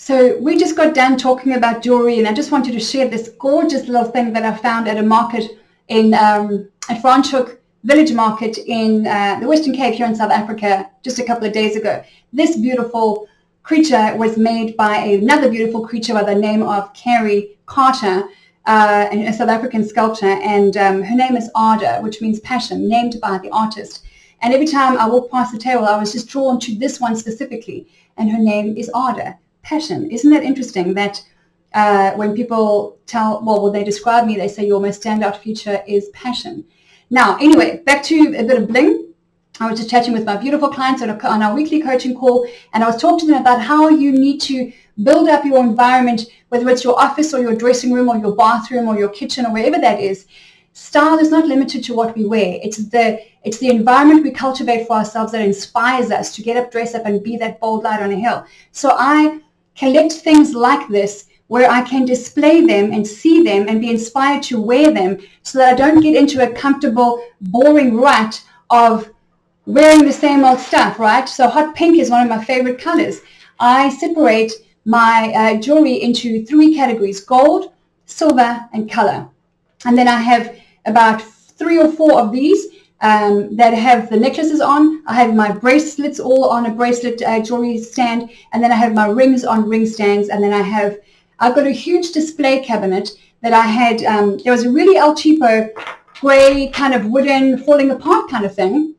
So we just got done talking about jewelry, and I just wanted to share this gorgeous little thing that I found at a market in at Franschhoek Village Market in the Western Cape here in South Africa just a couple of days ago. This beautiful creature was made by another beautiful creature by the name of Carrie Carter, a South African sculptor, and her name is Arda, which means passion, named by the artist. And every time I walked past the table, I was just drawn to this one specifically, and her name is Arda, passion. Isn't that interesting that when people when they describe me, they say your most standout feature is passion. Now, anyway, back to a bit of bling. I was just chatting with my beautiful clients on our weekly coaching call, and I was talking to them about how you need to build up your environment, whether it's your office or your dressing room or your bathroom or your kitchen or wherever that is. Style is not limited to what we wear. It's the environment we cultivate for ourselves that inspires us to get up, dress up, and be that bold light on a hill. So I collect things like this where I can display them and see them and be inspired to wear them so that I don't get into a comfortable, boring rut of wearing the same old stuff, right? So hot pink is one of my favorite colors. I separate my jewelry into 3 categories: gold, silver, and color. And then I have about 3 or 4 of these that have the necklaces on. I have my bracelets all on a bracelet jewelry stand, and then I have my rings on ring stands, and then I've got a huge display cabinet that I had. There was a really El Cheapo gray kind of wooden falling apart kind of thing,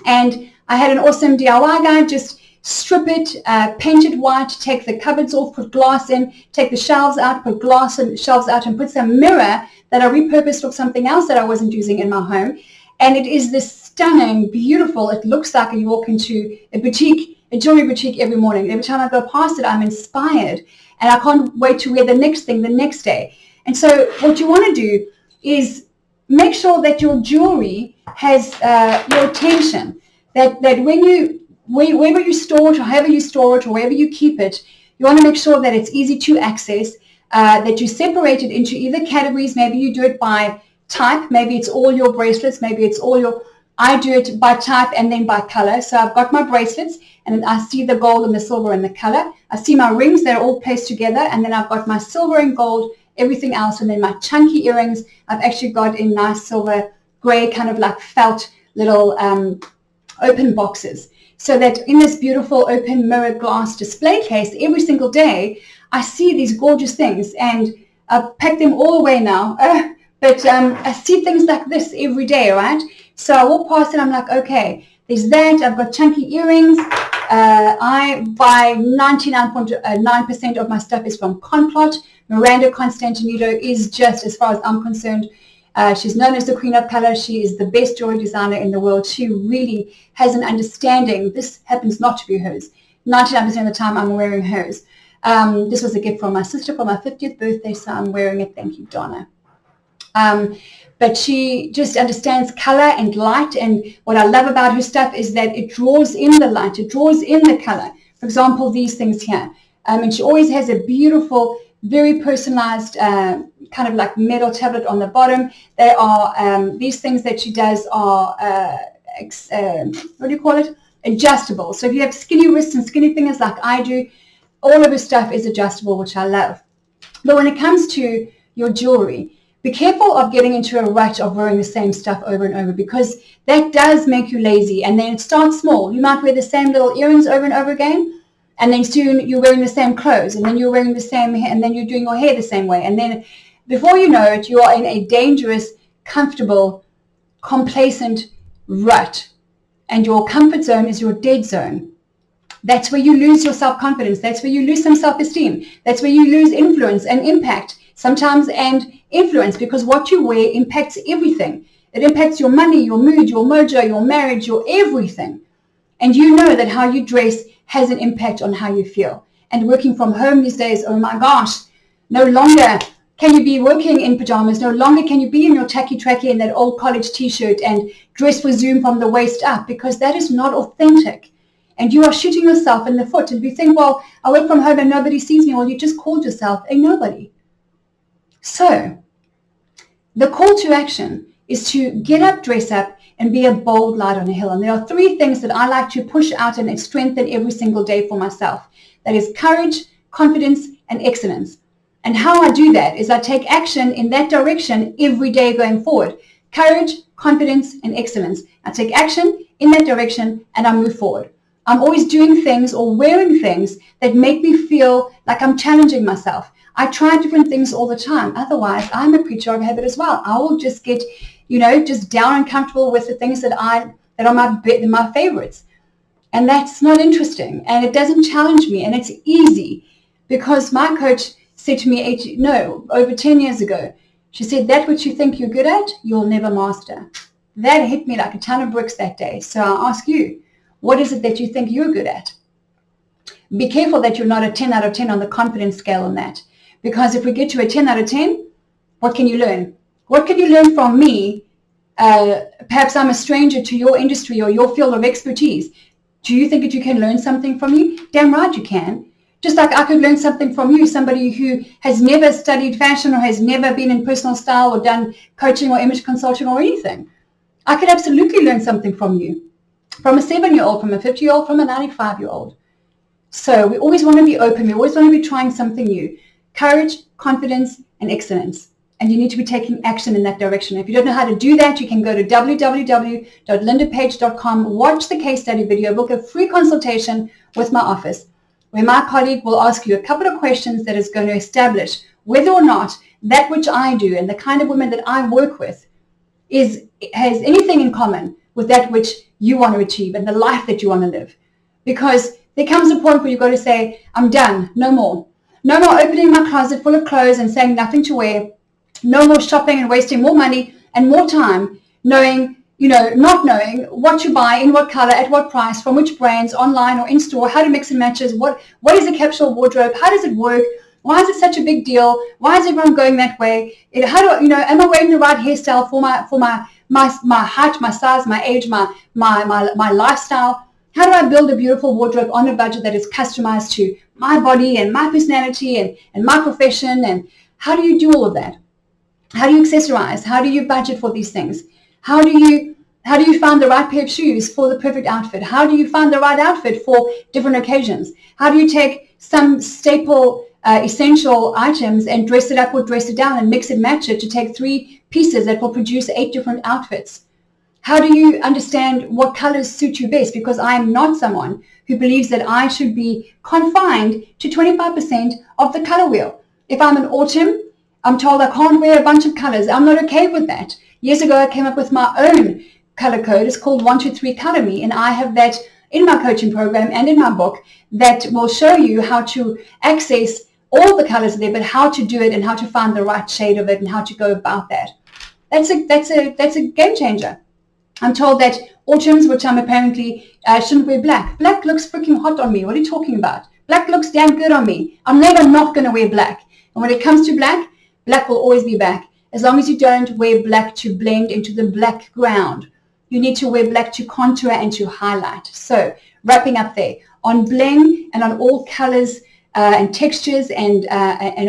and I had an awesome DIY guy just strip it, paint it white, take the cupboards off, put glass in, take the shelves out, put glass and shelves out, and put some mirror that I repurposed for something else that I wasn't using in my home. And it is this stunning, beautiful, it looks like you walk into a boutique, a jewelry boutique every morning. Every time I go past it, I'm inspired, and I can't wait to wear the next thing the next day. And so what you want to do is make sure that your jewelry has your attention, that when you, wherever you store it, or however you store it, or wherever you keep it, you want to make sure that it's easy to access, that you separate it into either categories. Maybe you do it by type. Maybe it's all your bracelets. Maybe it's all your, I do it by type and then by color. So I've got my bracelets, and I see the gold and the silver and the color. I see my rings, they're all placed together, and then I've got my silver and gold, everything else, and then my chunky earrings I've actually got in nice silver gray, kind of like felt little open boxes. So that in this beautiful open mirror glass display case, every single day, I see these gorgeous things, and I've packed them all away now. But I see things like this every day, right? So I walk past and I'm like, okay, there's that. I've got chunky earrings. I buy 99.9% of my stuff is from Complot. Miranda Constantinido is just, as far as I'm concerned, she's known as the Queen of Color. She is the best jewelry designer in the world. She really has an understanding. This happens not to be hers. 99% of the time I'm wearing hers. This was a gift from my sister for my 50th birthday, so I'm wearing it. Thank you, Donna. But she just understands color and light, and what I love about her stuff is that it draws in the light, it draws in the color. For example, these things here. And she always has a beautiful, very personalized kind of like metal tablet on the bottom. They are, these things that she does are, what do you call it? Adjustable. So if you have skinny wrists and skinny fingers like I do, all of her stuff is adjustable, which I love. But when it comes to your jewelry, be careful of getting into a rut of wearing the same stuff over and over, because that does make you lazy. And then it starts small. You might wear the same little earrings over and over again, and then soon you're wearing the same clothes, and then you're wearing the same hair, and then you're doing your hair the same way. And then before you know it, you are in a dangerous, comfortable, complacent rut. And your comfort zone is your dead zone. That's where you lose your self-confidence. That's where you lose some self-esteem. That's where you lose influence and impact sometimes, and influence, because what you wear impacts everything. It impacts your money, your mood, your mojo, your marriage, your everything. And you know that how you dress has an impact on how you feel. And working from home these days, oh my gosh, no longer can you be working in pajamas. No longer can you be in your tacky tracky and that old college t-shirt and dress for Zoom from the waist up, because that is not authentic. And you are shooting yourself in the foot. And if you think, well, I work from home and nobody sees me, well, you just called yourself a nobody. So the call to action is to get up, dress up, and be a bold light on a hill. And there are 3 things that I like to push out and strengthen every single day for myself. That is courage, confidence, and excellence. And how I do that is I take action in that direction every day going forward. Courage, confidence, and excellence. I take action in that direction and I move forward. I'm always doing things or wearing things that make me feel like I'm challenging myself. I try different things all the time. Otherwise, I'm a creature of habit as well. I will just get, just down and comfortable with the things that are my favorites. And that's not interesting. And it doesn't challenge me. And it's easy because my coach said to me over 10 years ago, she said, that which you think you're good at, you'll never master. That hit me like a ton of bricks that day. So I ask you, what is it that you think you're good at? Be careful that you're not a 10 out of 10 on the confidence scale on that. Because if we get to a 10 out of 10, what can you learn? What can you learn from me? Perhaps I'm a stranger to your industry or your field of expertise. Do you think that you can learn something from me? Damn right you can. Just like I could learn something from you, somebody who has never studied fashion or has never been in personal style or done coaching or image consulting or anything. I could absolutely learn something from you, from a 7-year-old, from a 50-year-old, from a 95-year-old. So we always want to be open. We always want to be trying something new. Courage, confidence, and excellence. And you need to be taking action in that direction. If you don't know how to do that, you can go to www.lindapage.com, watch the case study video, book a free consultation with my office, where my colleague will ask you a couple of questions that is going to establish whether or not that which I do and the kind of women that I work with has anything in common with that which you want to achieve and the life that you want to live. Because there comes a point where you've got to say, I'm done, no more. No more opening my closet full of clothes and saying nothing to wear. No more shopping and wasting more money and more time not knowing what to buy, in what color, at what price, from which brands, online or in store, how to mix and matches, what is a capsule wardrobe, how does it work, why is it such a big deal, why is everyone going that way, am I wearing the right hairstyle for my height, my size, my age, my lifestyle. How do I build a beautiful wardrobe on a budget that is customized to my body and my personality and my profession? And how do you do all of that? How do you accessorize? How do you budget for these things? How do you find the right pair of shoes for the perfect outfit? How do you find the right outfit for different occasions? How do you take some staple essential items and dress it up or dress it down and mix and match it to take 3 pieces that will produce 8 different outfits? How do you understand what colors suit you best? Because I am not someone who believes that I should be confined to 25% of the color wheel. If I'm in autumn, I'm told I can't wear a bunch of colors. I'm not okay with that. Years ago, I came up with my own color code. It's called 123 Color Me, and I have that in my coaching program and in my book that will show you how to access all the colors there, but how to do it and how to find the right shade of it and how to go about that. That's a game changer. I'm told that autumns, which I'm apparently shouldn't wear black. Black looks freaking hot on me. What are you talking about? Black looks damn good on me. I'm never not going to wear black. And when it comes to black, black will always be back. As long as you don't wear black to blend into the black ground. You need to wear black to contour and to highlight. So wrapping up there, on Bling and on all colors and textures and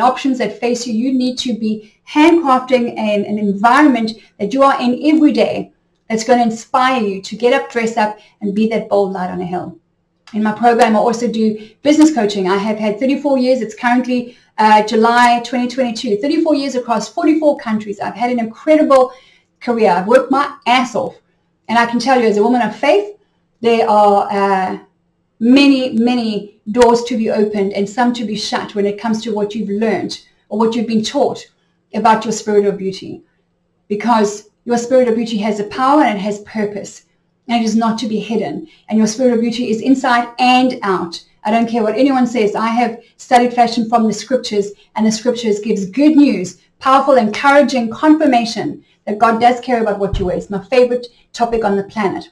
options that face you, you need to be handcrafting an environment that you are in every day that's going to inspire you to get up, dress up, and be that bold light on a hill. In my program, I also do business coaching. I have had 34 years. It's currently July 2022. 34 years across 44 countries. I've had an incredible career. I've worked my ass off. And I can tell you, as a woman of faith, there are many, many doors to be opened and some to be shut when it comes to what you've learned or what you've been taught about your spirit of beauty. Because your spirit of beauty has a power and it has purpose. And it is not to be hidden. And your spirit of beauty is inside and out. I don't care what anyone says. I have studied fashion from the scriptures, and the scriptures gives good news, powerful, encouraging confirmation that God does care about what you wear. It's my favorite topic on the planet.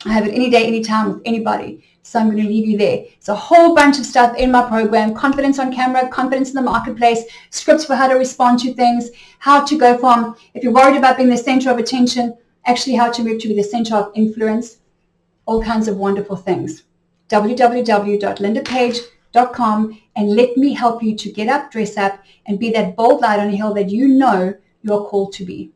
I have it any day, any time with anybody. So I'm going to leave you there. It's a whole bunch of stuff in my program. Confidence on camera, confidence in the marketplace, scripts for how to respond to things, how to go from, if you're worried about being the center of attention, actually how to move to be the center of influence, all kinds of wonderful things. www.lindapage.com, and let me help you to get up, dress up, and be that bold light on a hill that you know you're called to be.